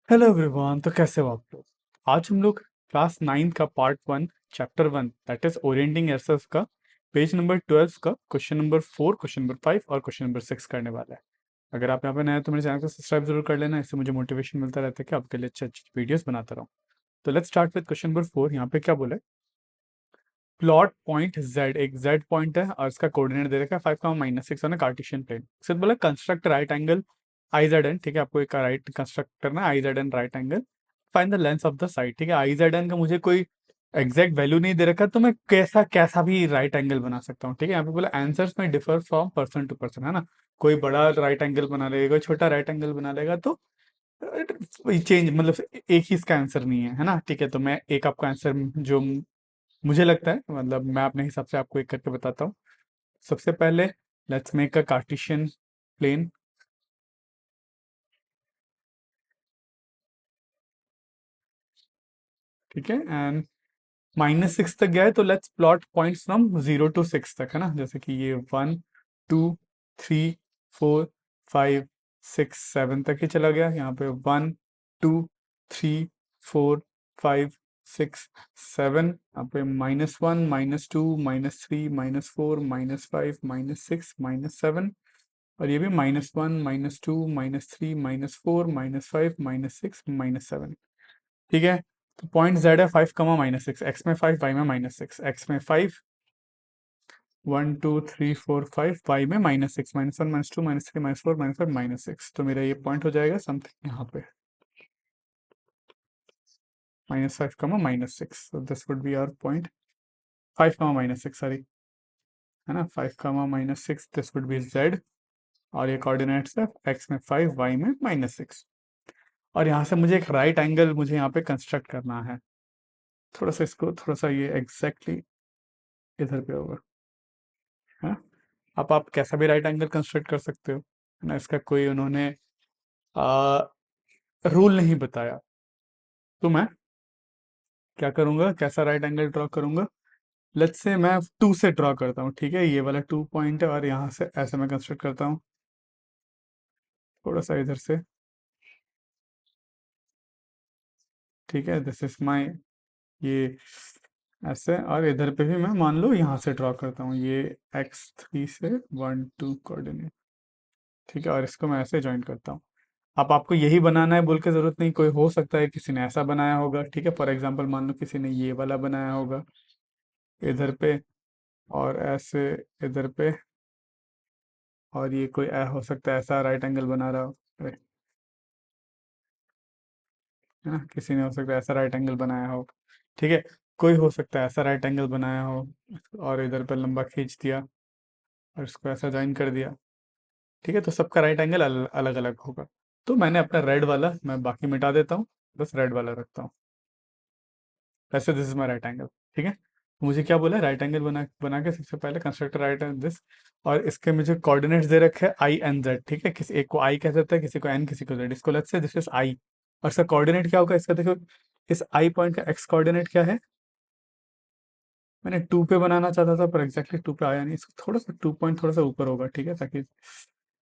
Hello everyone. तो कैसे हो आप लोग? आज हम लोग क्लास 9 का part 1 chapter 1 that is orienting errors का पेज नंबर 12 का क्वेश्चन नंबर 4, क्वेश्चन नंबर 5 और क्वेश्चन नंबर 6 करने वाला है। अगर आप यहाँ पे नए हैं तो मेरे चैनल को सब्सक्राइब जरूर कर लेना, इससे मुझे मोटिवेशन मिलता रहता है कि आपके लिए अच्छे अच्छे वीडियोस बनाता रहूँ। तो let's start with question number 4। यहाँ पे क्या बोला है? प्लॉट पॉइंट z, एक z पॉइंट है और इसका कोऑर्डिनेट दे रखा है 5, -6 ऑन कार्टेशियन प्लेन। फिर बोला construct right angle I Z N. ठीक है, आपको एक राइट कंस्ट्रक्ट करना है I Z N right angle. Find the length of the side. ठीक है, आई जेड एन का मुझे कोई एग्जैक्ट वैल्यू नहीं दे रखा, तो मैं कैसा कैसा भी राइट एंगल बना सकता हूँ। ठीक है, यहाँ पे बोला आंसर्स में differ from person to person, है ना। कोई बड़ा राइट एंगल बना लेगा, कोई छोटा राइट एंगल बना लेगा, तो चेंज मतलब एक ही इसका आंसर नहीं है, है ना। ठीक है, तो मैं एक आपका आंसर जो मुझे लगता है, मतलब मैं अपने हिसाब से आपको एक करके बताता हूँ। सबसे पहले let's make a cartesian plane. ठीक है, एंड -6 तक गया है, तो let's plot points from 0 to 6 तक, है ना। जैसे कि ये 1, 2, 3, 4, 5, 6, 7 तक ही चला गया। यहाँ पे 1, 2, 3, 4, 5, 6, 7। यहाँ पे -1, -2, -3, -4, -5, -6, -7। और ये भी -1, -2, -3, -4, -5, -6, -7। ठीक है, तो पॉइंट जेड है 5, -6, एक्स में 5, वाई में -6, एक्स में 5, 1, 2, 3, 4, 5, वाई में -6, -1, -2, -3, -4, -5, -6। तो मेरा ये पॉइंट हो जाएगा समथिंग यहाँ पे -5, so this would be our point 5, -6, sorry, है ना। 5, -6, दिस वुड बी z। और ये कोऑर्डिनेट्स है एक्स में 5, वाई में -6। और यहाँ से मुझे एक राइट एंगल मुझे यहाँ पे कंस्ट्रक्ट करना है। थोड़ा सा इसको, थोड़ा सा ये एग्जैक्टली इधर पे होगा, है ना। अब आप कैसा भी राइट एंगल कंस्ट्रक्ट कर सकते हो, है ना। इसका कोई उन्होंने रूल नहीं बताया। तो मैं क्या करूंगा, कैसा राइट एंगल ड्रॉ करूंगा। लेट्स से मैं 2 से ड्रॉ करता हूँ। ठीक है, ये वाला 2 पॉइंट है और यहाँ से ऐसे मैं कंस्ट्रक्ट करता हूँ, थोड़ा सा इधर से। ठीक है, दिस इज माई, ये ऐसे। और इधर पे भी मैं मान लो यहाँ से ड्रॉ करता हूँ, ये x3 से 1, 2 कोऑर्डिनेट। ठीक है, और इसको मैं ऐसे ज्वाइन करता हूँ। अब आपको यही बनाना है बोल के जरूरत नहीं, कोई हो सकता है किसी ने ऐसा बनाया होगा। ठीक है, फॉर एग्जांपल मान लो किसी ने ये वाला बनाया होगा इधर पे, और ऐसे इधर पे। और ये कोई हो सकता है ऐसा राइट एंगल बना रहा हो, है ना। किसी ने हो सकता है ऐसा राइट एंगल बनाया हो। ठीक है, कोई हो सकता है ऐसा राइट एंगल बनाया हो और इधर पे लंबा खींच दिया और इसको ऐसा ज्वाइन कर दिया। ठीक है, तो सबका राइट एंगल अलग अलग होगा। तो मैंने अपना रेड वाला मैं बाकी मिटा देता हूँ, बस रेड वाला रखता हूँ। वैसे this is my right angle. ठीक है, मुझे क्या बोला, राइट एंगल बना बना के सबसे पहले कंस्ट्रक्ट राइट एंगल दिस। और इसके मुझे कोऑर्डिनेट्स दे रखे हैं आई एन जेड। ठीक है, किसी एक को आई कह सकता है, किसी को एन, किसी को जेड। इसको let's say this is I. और इसका कोऑर्डिनेट क्या होगा, इसका देखो, इस आई पॉइंट का एक्स कोऑर्डिनेट क्या है। मैंने 2 पे बनाना चाहता था पर एग्जैक्टली 2 पे आया नहीं, इसको थोड़ा सा 2 पॉइंट थोड़ा सा ऊपर होगा। ठीक है, ताकि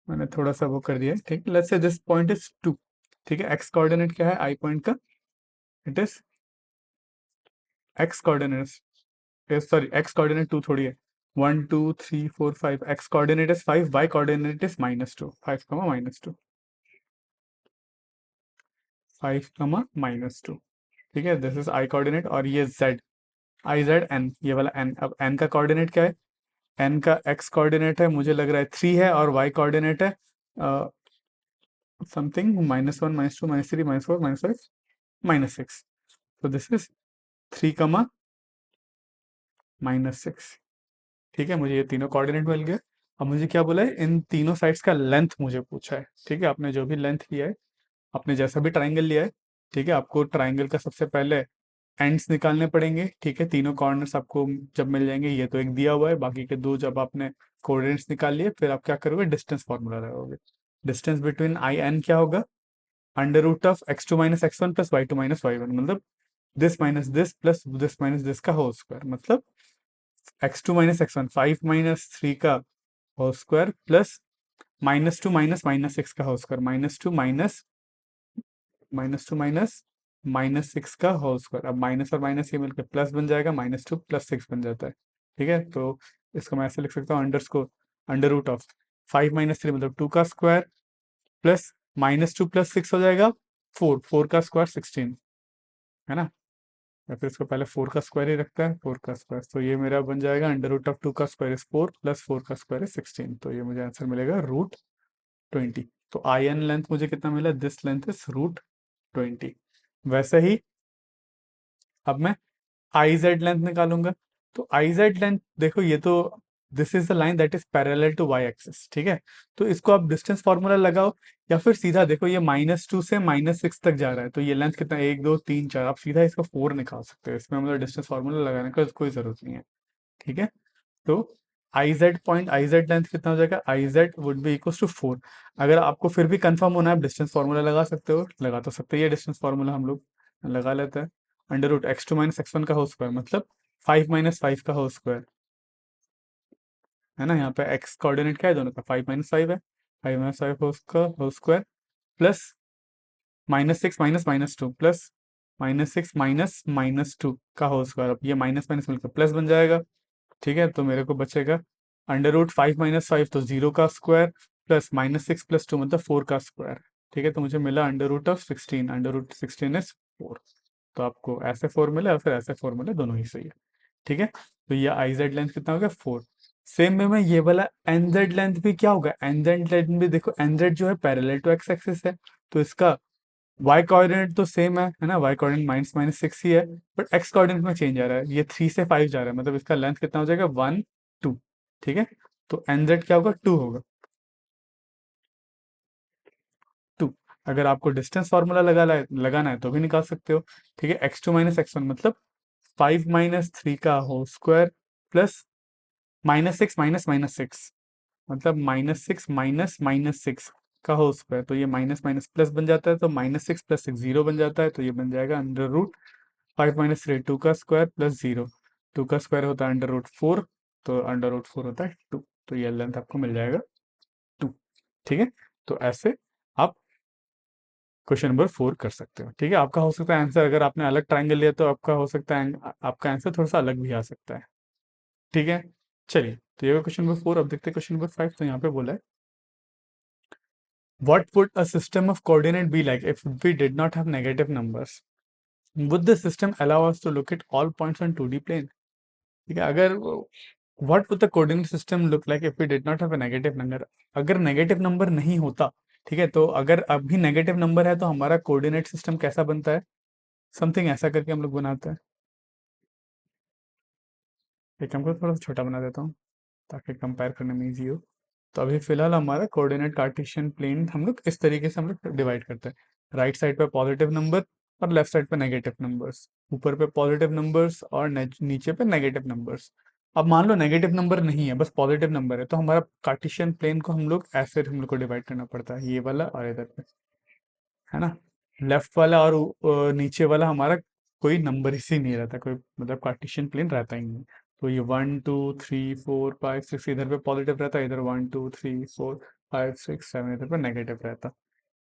मैंने थोड़ा सा वो कर दिया है। ठीक है, let's say this point is 2। ठीक है, एक्स कोऑर्डिनेट क्या है आई पॉइंट का, it is x coordinate, sorry x coordinate 2 थोड़ी है। 1, 2, 3, 4, 5, x coordinate is 5, y coordinate is -2, 5, -2। 5, -2। ठीक है, दिस इज आई कोऑर्डिनेट। और ये जेड, आई जेड एन, ये वाला एन। अब एन का कोऑर्डिनेट क्या है, एन का एक्स कोऑर्डिनेट है मुझे लग रहा है 3 है, और वाई कोऑर्डिनेट है समथिंग -1, -2, -3, -4, -5, -6। तो दिस इज 3, -6। ठीक है, मुझे ये तीनों कोऑर्डिनेट मिल गए। अब मुझे क्या बोला है, इन तीनों साइड्स का लेंथ मुझे पूछा है। ठीक है, आपने जो भी लेंथ लिया है, आपने जैसा भी ट्राइंगल लिया है, ठीक है, आपको ट्राइंगल का सबसे पहले एंड्स निकालने पड़ेंगे। ठीक है, तीनों कॉर्नर्स आपको जब मिल जाएंगे, ये तो एक दिया हुआ है, बाकी के दो जब आपने कोऑर्डिनेट्स निकाल लिए, फिर आप क्या करोगे, डिस्टेंस फार्मूला लगाओगे। डिस्टेंस बिटवीन आई एन क्या होगा, √(x2 - x1 + y2 - y1), मतलब this plus this minus this का होल स्क्वायर, मतलब x2 - x1, 5 - 3 का होल स्क्वायर प्लस -2 - -6 का होल स्क्वायर, -2 - -6 का होल स्क्वायर। अब माइनस और माइनस ये मिलकर प्लस बन जाएगा, -2 + 6 बन जाता है। ठीक है, तो इसको मैं ऐसे लिख सकता हूँ, अंडर रूट ऑफ 5 - 3 मतलब 2 का स्क्वायर, प्लस -2 + 6 हो जाएगा 4, 4 का स्क्वायर 16, है ना। या फिर इसको पहले 4 का स्क्वायर ही रखता है, 4 का स्क्वायर, तो ये मेरा बन जाएगा √2 का स्क्वायर इज 4 + 4 का स्क्वायर इज 16, तो ये मुझे आंसर मिलेगा √20। तो आई एन लेंथ मुझे कितना मिला, दिस लेंथ इज √20। वैसे ही अब मैं आई जेड लेंथ निकालूंगा। तो आई जेड लेंथ देखो, ये तो this is the line that is parallel to y axis, ठीक है। तो इसको आप डिस्टेंस फार्मूला लगाओ, या फिर सीधा देखो, ये -2 से -6 तक जा रहा है, तो ये लेंथ कितना, 1 2 3 4, आप सीधा इसका 4 निकाल सकते हो, इसमें मतलब डिस्टेंस फार्मूला लगाने का कोई जरूरत नहीं है। ठीक है, तो आई जेड लेंथ कितना हो जाएगा, I Z would be equal to 4। अगर आपको फिर भी कंफर्म होना है, डिस्टेंस फार्मूला लगा सकते हो, लगा तो सकते हैं, ये डिस्टेंस फार्मूला हम लोग लगा लेते हैं। √(x2 - x1) का होल स्क्वायर मतलब 5 - 5 का होल स्क्वायर, है ना। यहाँ पे x कोऑर्डिनेट क्या है दोनों का, 5 - 5 है, 5 - 5 होल स्क्वायर, प्लस -6 -2 प्लस -6 -2 का होल स्क्वायर। अब ये माइनस माइनस मिलकर प्लस बन जाएगा। ठीक है, तो मेरे को बचेगा √5 - 5 तो 0 का स्क्वायर, प्लस -6 + 2 मतलब 4 का स्क्वायर। ठीक है, तो मुझे मिला √16, √16 इज 4। तो आपको ऐसे 4 मिले या फिर ऐसे 4 मिले, दोनों ही सही है। ठीक है, तो ये आई जेड लेंथ कितना हो गया, 4। सेम में मैं ये वाला एन जेड लेंथ भी क्या होगा, एन जेड लेंथ भी देखो, एन जेड जो है पैरेलल टू एक्स एक्सिस है, तो इसका वाई कोऑर्डिनेट तो सेम है ना, वाई कोऑर्डिनेट -6 ही है, बट एक्स कोऑर्डिनेट में चेंज आ रहा है, ये 3 से 5 जा रहा है, मतलब इसका लेंथ कितना हो जाएगा, 1 2। ठीक है, तो एन जेड क्या होगा, 2 होगा, 2। अगर आपको डिस्टेंस फार्मूला लगाना है तो भी निकाल सकते हो। ठीक है, (x2 - x1) मतलब 5 - 3 का होल स्क्वायर, प्लस -6 -6 मतलब -6 -6 का होल स्क्वायर, तो ये माइनस माइनस प्लस बन जाता है, तो -6 + 6 0 बन जाता है, तो ये बन जाएगा √5 - 3 2 का स्क्वायर प्लस 0, 2 का स्क्वायर होता है √4, तो √4 होता है 2, तो ये लेंथ आपको मिल जाएगा 2। ठीक है, तो ऐसे आप क्वेश्चन नंबर 4 कर सकते हो। ठीक है, आपका हो सकता है आंसर, अगर आपने अलग ट्राइंगल लिया तो आपका हो सकता है आपका आंसर थोड़ा सा अलग भी आ सकता है। ठीक है, चलिए, तो ये क्वेश्चन नंबर 4। अब देखते हैं क्वेश्चन नंबर 5। तो यहाँ पे बोला है, what would a system of coordinate be like if we did not have negative numbers? Would the system allow us to look at all points on 2D plane? ठीक है, अगर what would the coordinate system look like if we did not have a negative number? अगर negative number नहीं होता, ठीक है, तो अगर अभी नेगेटिव नंबर है तो हमारा कोऑर्डिनेट सिस्टम कैसा बनता है, समथिंग ऐसा करके हम लोग बनाते हैं। एक हमको थोड़ा सा छोटा बना देता हूँ ताकि कंपेयर करने में ईजी हो। तो अभी फिलहाल हमारा कोऑर्डिनेट कार्टेशियन प्लेन हम लोग इस तरीके से हम लोग डिवाइड करते हैं, राइट साइड पे पॉजिटिव नंबर और लेफ्ट साइड पे नेगेटिव नंबर्स, ऊपर पे पॉजिटिव नंबर्स और नीचे पे नेगेटिव नंबर्स। अब मान लो नेगेटिव नंबर नहीं है, बस पॉजिटिव नंबर है, तो हमारा कार्टेशियन प्लेन को हम लोग ऐसे हम लोग को डिवाइड करना पड़ता है, ये वाला और इधर पे, है ना। लेफ्ट वाला और नीचे वाला हमारा कोई नंबर ही नहीं रहता, कोई मतलब कार्टेशियन प्लेन रहता ही नहीं। तो ये 1 2 3 4 5 6 इधर पे पॉजिटिव रहता है, इधर 1 2 3 4 5 6 7 इधर पे नेगेटिव रहता।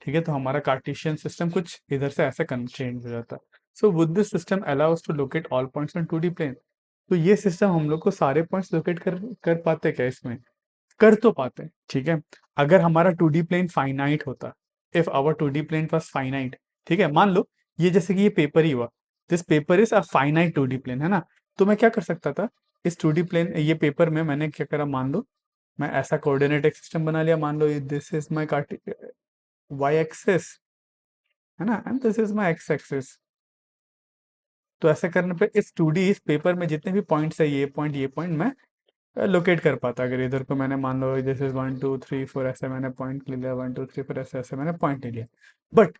ठीक है, तो हमारा कार्टेशियन सिस्टम कुछ इधर से ऐसे चेंज हो जाता। So would this system allows to locate all points on 2D plane? तो ये सिस्टम हम लोग को सारे पॉइंट्स लोकेट कर पाते क्या इसमें, कर तो पाते हैं। ठीक है, अगर हमारा 2D प्लेन फाइनाइट होता, if our 2D plane was finite, ठीक है, मान लो ये जैसे कि ये पेपर ही हुआ, this paper is a finite 2D plane, है ना। तो मैं क्या कर सकता था, इस 2D प्लेन ये पेपर में मैंने क्या करा, मान लो मैं ऐसा कोऑर्डिनेट एक सिस्टम बना लिया, मान लो this is my Y axis, है ना, and this is my X axis. तो ऐसे करने पे इस 2D इस पेपर में जितने भी पॉइंट्स है, ये पॉइंट मैं लोकेट कर पाता। अगर इधर को मैंने मान लो दिस इज 1 2 3 4 ऐसे मैंने पॉइंट ले लिया, 1 2 3 4 ऐसे ऐसे मैंने पॉइंट ले लिया, बट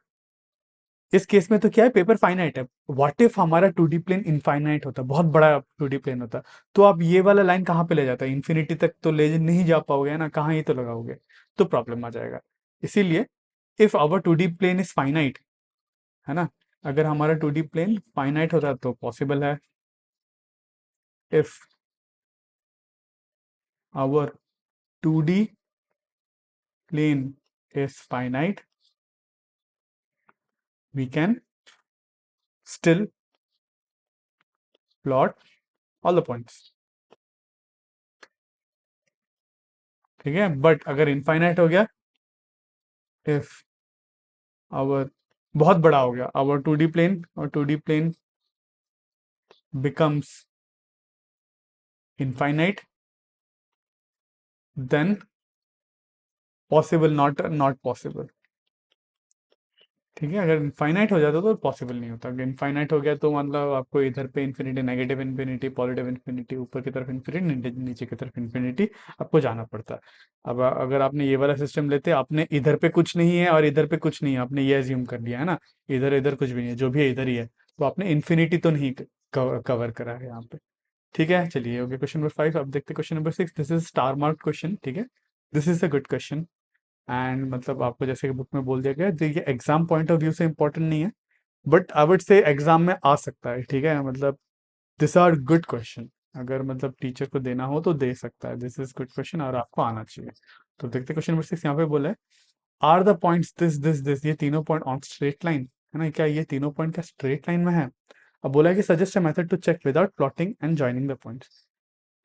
इस केस में तो क्या है, पेपर फाइनाइट है। व्हाट इफ हमारा 2D प्लेन इनफाइनाइट होता, बहुत बड़ा 2D प्लेन होता, तो आप ये वाला लाइन कहाँ पे ले जाता है, इन्फिनिटी तक तो ले नहीं जा पाओगे ना, कहाँ ही तो लगाओगे, तो प्रॉब्लम आ जाएगा। इसीलिए if our 2D plane is finite, है ना, अगर हमारा 2D प्लेन फाइनाइट होता तो पॉसिबल है, if our 2D plane is finite, we can still plot all the points. ठीक है, बट अगर इनफाइनाइट हो गया, इफ आवर बहुत बड़ा हो गया, आवर 2D प्लेन और 2D plane becomes infinite, then possible, not possible. ठीक है, अगर इनफाइनाइट हो जाता तो पॉसिबल नहीं होता। अगर इनफाइनाइट हो गया तो मतलब आपको इधर पे infinity, negative infinity, positive infinity, ऊपर की तरफ इन्फिनिटी, नीचे की तरफ इन्फिनिटी आपको जाना पड़ता है। अब अगर आपने ये वाला सिस्टम लेते, आपने इधर पे कुछ नहीं है और इधर पे कुछ नहीं है, आपने ये एज्यूम कर लिया है ना, इधर इधर कुछ भी नहीं है, जो भी है इधर ही है, तो आपने इन्फिनिटी तो नहीं कवर करा है यहाँ पे। ठीक है, चलिए ओके, क्वेश्चन नंबर 5 अब देखते हैं। Question number 6, this is star mark question. ठीक है, this is a good question and मतलब आपको जैसे कि बुक में बोल दिया गया है, ये एग्जाम पॉइंट ऑफ व्यू से इंपॉर्टेंट नहीं है, but I would say exam में आ सकता है। ठीक है, मतलब दिस आर गुड क्वेश्चन, अगर मतलब टीचर को देना हो तो दे सकता है। दिस इज गुड क्वेश्चन और आपको आना चाहिए। तो देखते हैं क्वेश्चन नंबर 6, यहाँ पे बोला है are the points this this this, ये तीनों पॉइंट ऑन स्ट्रेट लाइन है ना, क्या ये तीनों पॉइंट क्या स्ट्रेट लाइन में है? अब बोला है कि suggest a method to check without plotting and joining the points.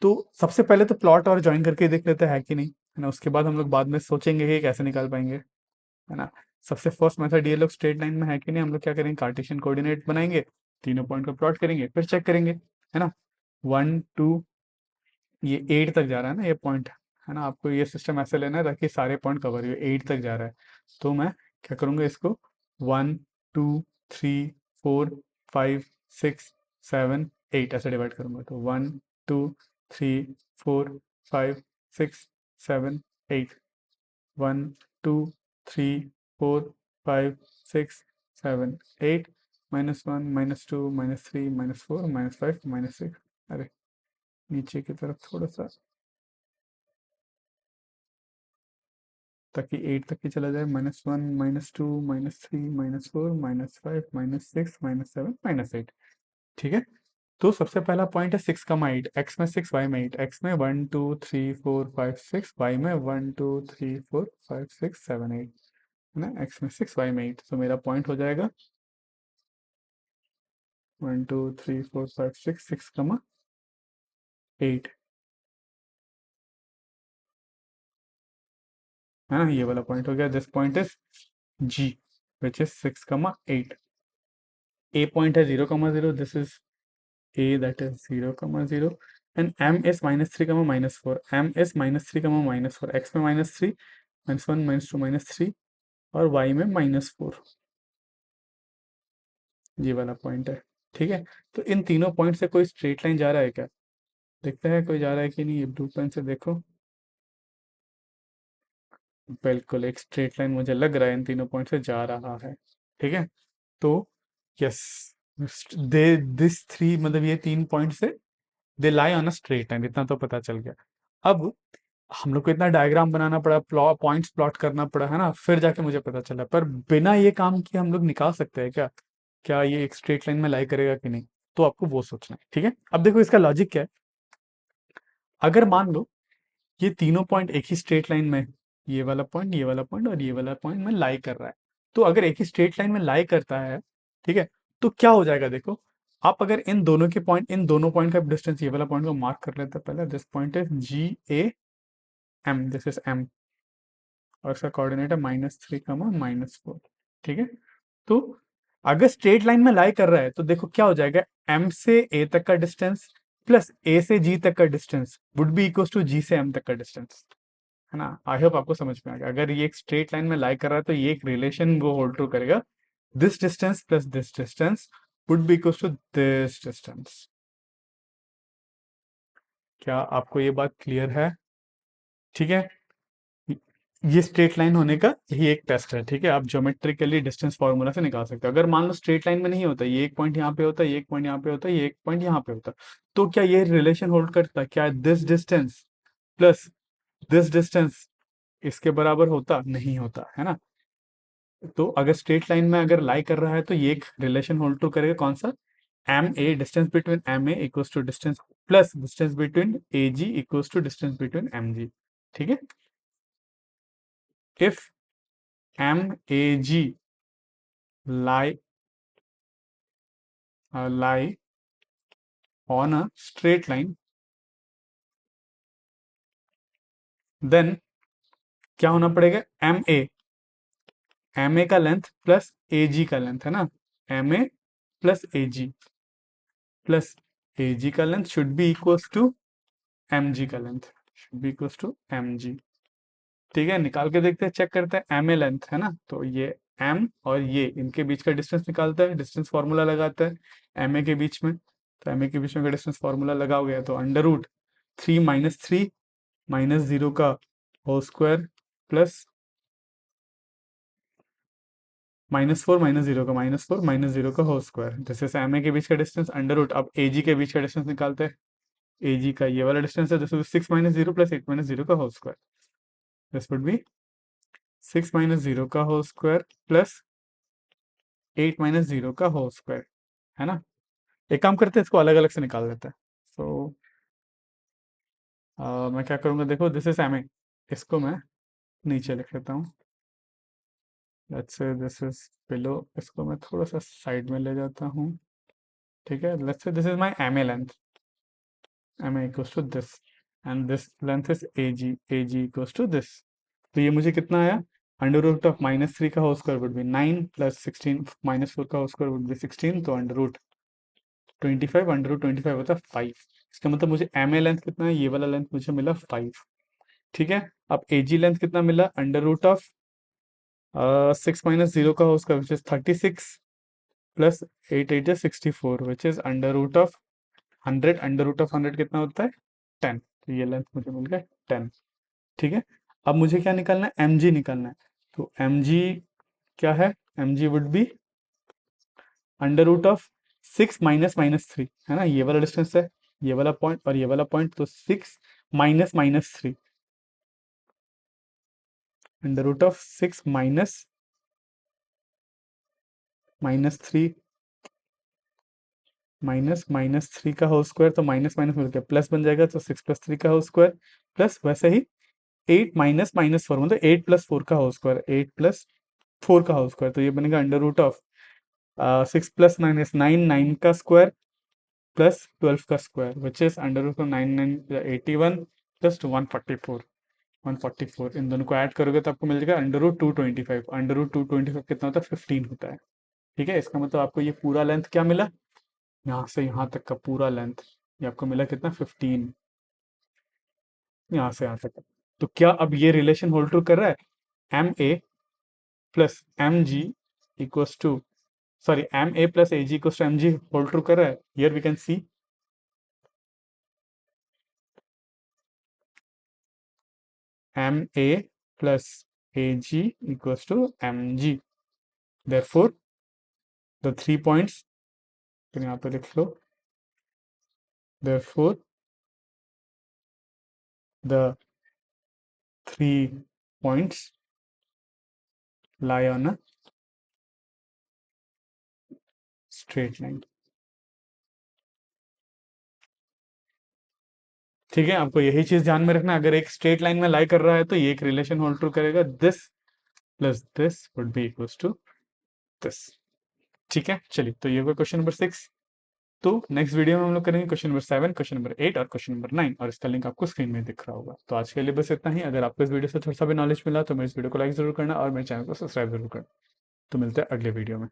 तो सबसे पहले तो प्लॉट और ज्वाइन करके देख लेते हैं है कि नहीं, है ना, उसके बाद हम लोग बाद में सोचेंगे कि कैसे निकाल पाएंगे, है ना। सबसे फर्स्ट मेथड, ये लोग स्ट्रेट लाइन में है कि नहीं, हम लोग क्या करेंगे, कार्टेशियन कोऑर्डिनेट बनाएंगे, तीनों पॉइंट को प्लॉट करेंगे, फिर चेक करेंगे, है ना। 1 2, ये 8 तक जा रहा है ना ये पॉइंट, है ना, आपको ये सिस्टम ऐसे लेना है ताकि सारे पॉइंट कवर हो, 8 तक जा रहा है। तो मैं क्या करूँगा, इसको 1 2 3 4 5 6 7 8 ऐसे डिवाइड करूंगा, तो 1 2 3 4 5 6 7 8, 1 2 3 4 5 6 7 8, -1 -2 -3 -4 -5 -6, अरे नीचे की तरफ थोड़ा सा, ताकि 8 तक ही चला जाए, -1 -2 -3 -4 -5 -6 -7 -8। ठीक है, तो सबसे पहला पॉइंट है 6, 8, एक्स में 6, वाई में 8, एक्स में 1 2 3 4 5 6, वाई में 1 2 3 4 5 6 7 8, है ना, एक्स में 6, वाई में 8, तो मेरा पॉइंट हो जाएगा 1 2 3 4 5 6, 6, 8, है ना, ये वाला पॉइंट हो गया। This point is G which is 6, 8। A point है 0, 0, this is a, that is 0, 0, and m is -3, -4, m is -3, -4, x में -3, -1 -2 -3 और y में -4, ये वाला पॉइंट है। ठीक है, तो इन तीनों पॉइंट से कोई स्ट्रेट लाइन जा रहा है क्या, देखते हैं कोई जा रहा है कि नहीं, ये ब्लू पेन से देखो, बिल्कुल एक स्ट्रेट लाइन मुझे लग रहा है इन तीनों पॉइंट से जा रहा है। ठीक है, तो यस, दे दिस थ्री, मतलब ये 3 पॉइंट से they lie on a straight line, इतना तो पता चल गया। अब हम लोग को इतना डायग्राम बनाना पड़ा, पॉइंट्स प्लॉट करना पड़ा, है ना, फिर जाके मुझे पता चला। पर बिना ये काम किए हम लोग निकाल सकते हैं क्या, क्या ये एक स्ट्रेट लाइन में लाई करेगा कि नहीं, तो आपको वो सोचना है। ठीक है, अब देखो इसका लॉजिक क्या है, अगर मान लो ये तीनों पॉइंट एक ही स्ट्रेट लाइन में, ये वाला पॉइंट, ये वाला पॉइंट और ये वाला पॉइंट में लाई कर रहा है, तो अगर एक ही स्ट्रेट लाइन में लाई करता है, ठीक है, तो क्या हो जाएगा देखो, आप अगर इन दोनों पॉइंट का डिस्टेंस, ये वाला पॉइंट को मार्क कर लेते हैं पहले, this point is GA M, this is M, और इसका कोऑर्डिनेट है -3, -4। ठीक है, तो अगर स्ट्रेट लाइन में लाई कर रहा है तो देखो क्या हो जाएगा, M से A तक का डिस्टेंस प्लस A से G तक का distance would be equal to G से M तक का डिस्टेंस, है ना। आई होप आपको समझ में आ गया, अगर ये एक स्ट्रेट लाइन में लाई कर रहा है तो ये एक रिलेशन वो होल्ड ट्रू करेगा, this distance plus this distance would be equal to this distance. क्या आपको ये बात क्लियर है? ठीक है, ये स्ट्रेट लाइन होने का यही एक टेस्ट है। ठीक है, आप ज्योमेट्रिकली डिस्टेंस फॉर्मूला से निकाल सकते हो। अगर मान लो स्ट्रेट लाइन में नहीं होता, ये एक पॉइंट यहाँ पे होता है, ये एक पॉइंट यहाँ पे होता है, ये एक पॉइंट यहाँ पे होता, तो क्या ये रिलेशन होल्ड करता, क्या this distance plus this distance इसके बराबर होता, नहीं होता, है ना। तो अगर स्ट्रेट लाइन में अगर लाई कर रहा है तो ये एक रिलेशन होल्ड ट्रू करेगा, कौन सा, MA, distance between MA equals to distance plus distance between AG equals to distance between MG। ठीक है, इफ MAG lie lie on a straight line, then क्या होना पड़ेगा, एम ए का लेंथ प्लस ए जी का लेंथ है ना, M A plus A G का length should be equals to M G का length, should be equals to M G. ठीक है, निकाल के देखते हैं, चेक करते हैं, एम ए लेंथ है ना, तो ये एम और ये इनके बीच का डिस्टेंस निकालता है, डिस्टेंस फार्मूला लगाता है एम ए के बीच में, तो एम ए के बीच में का डिस्टेंस फार्मूला लगाओगे तो अंडर रूट 3 - 3 -0 का होल स्क्वायर प्लस -4 - 0 का होल स्क्वायर, जैसे एम ए के बीच का डिस्टेंस अंडर रूट, अब ए जी के बीच का डिस्टेंस निकालते हैं, ए जी का ये वाला डिस्टेंस है, जैसे 6 - 0 प्लस 8 - 0 का whole square, this would be 6 - 0 का होल स्क्वायर प्लस 8 - 0 का होल स्क्वायर, है ना। एक काम करते हैं, इसको अलग अलग से निकाल लेते हैं। सो मैं क्या करूँगा, देखो दिस इज एम ए, इसको मैं नीचे लिख लेता हूँ, let's say this is below, इसको मैं थोड़ा सा साइड में ले जाता हूँ। ठीक है, let's say this is my M A length, M A equals to this, and this length is A G equals to this. तो ये मुझे कितना आया, अंडर रूट ऑफ -3 का whole square would be 9 plus 16 -4 का होल स्क्वायर वुड बी 16, तो under root 25, under root 25 होता है 5। इसका मतलब मुझे एम ए लेंथ कितना है, ये वाला लेंथ मुझे मिला 5। ठीक है, अब ए जी लेंथ कितना मिला, अंडर रूट ऑफ 6 - 0 का whole square which is 36 plus 8 × 8 = 64 which is under root of 100, under root of 100 कितना होता है 10, तो ये लेंथ मुझे मिल गया 10। ठीक है, अब मुझे क्या निकालना है, एम जी निकालना है, तो एम जी क्या है, M G would be under root of 6 - -3 है ना, ये वाला डिस्टेंस है, ये वाला पॉइंट और ये वाला पॉइंट, तो 6 - -3, अंडर रूट ऑफ 6 -3 -3 का होल स्क्वायर, तो माइनस माइनस मिल गया प्लस बन जाएगा, तो 6 + 3 का होल स्क्वायर प्लस वैसे ही 8 - -4 मतलब 8 + 4 का होल स्क्वायर, 8 + 4 का होल स्क्वायर, तो ये बनेगा अंडर रूट ऑफ 6 + 9 = 9, 9 का स्क्वायर प्लस 12 का square which is under root of 9 9 81 प्लस 144, 144 इन दोनों को ऐड करोगे तो आपको मिल जाएगा अंडर रूट 225, अंडर रूट 225 कितना होता है 15 होता है। ठीक है, इसका मतलब आपको ये पूरा लेंथ क्या मिला, यहाँ से यहाँ तक का पूरा लेंथ, ये आपको मिला कितना 15, यहाँ से यहाँ तक का। तो क्या अब ये रिलेशन होल्ड ट्रू कर रहा है, M A plus M G equals to, sorry M A plus A G equals to M G hold true कर रहा है, here we can see M A plus A G equals to M G, therefore the 3 points, तो यहाँ पे लिख लो, therefore the 3 points lie on a straight line। ठीक है, आपको यही चीज ध्यान में रखना है, अगर एक स्ट्रेट लाइन में लाई कर रहा है तो ये एक रिलेशन होल्ड ट्रू करेगा, this plus this would be equals to this. ठीक है, चलिए, तो ये हुआ क्वेश्चन नंबर 6। तो नेक्स्ट वीडियो में हम लोग करेंगे क्वेश्चन नंबर 7, क्वेश्चन नंबर 8 और क्वेश्चन नंबर 9, और इसका लिंक आपको स्क्रीन में दिख रहा होगा। तो आज के लिए बस इतना ही। अगर आपको इस वीडियो से थोड़ा सा भी नॉलेज मिला तो मेरे इस वीडियो को लाइक जरूर करना और मेरे चैनल को सब्सक्राइब जरूर करना। तो मिलते हैं अगले वीडियो में।